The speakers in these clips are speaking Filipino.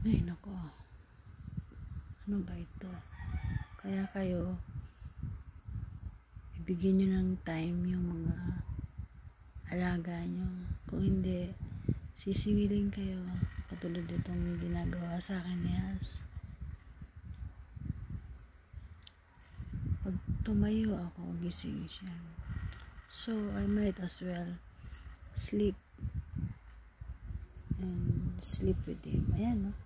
Ay, nako. Ano ba ito? Kaya kayo, ibigyan nyo ng time yung mga alaga nyo. Kung hindi, sisingilin kayo. Katulad itong ginagawa sa akin ni Has. Pag tumayo ako, gising siya. So, I might as well sleep and sleep with him. Ayan, no?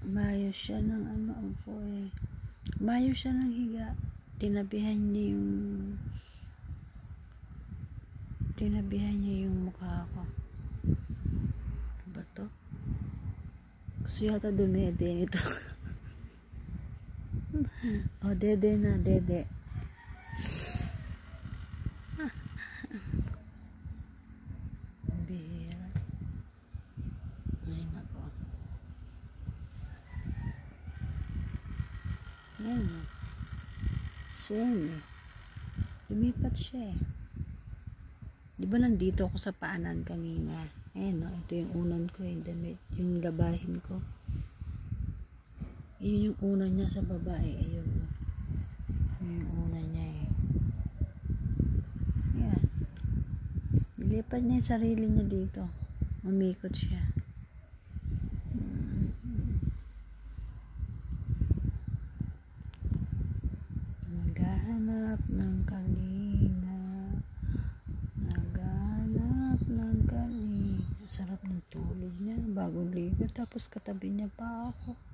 Maayos siya ng upo eh. Maayos siya ng higa. Tinabihan niya yung mukha ko. Ano ba to? Gusto yata dumede nito. Oh, dede na, dede. Bihira. Ay, nako. Ayan. Siya eh. Lumipat siya eh. Di ba nandito ako sa paanan kanina? Ayan, no? Ito yung unan ko, yung damit, yung labahin ko. Yun yung unan niya sa babae. Ayun, no? Yun yung unan niya eh. Ayan. Nilipat niya yung sarili niya dito. Umikot siya. Naghahanap ng kalinga. Naghahanap ng kalinga. Sarap ng tulog niya. Bagong ligo. Tapos katabi niya pa ako.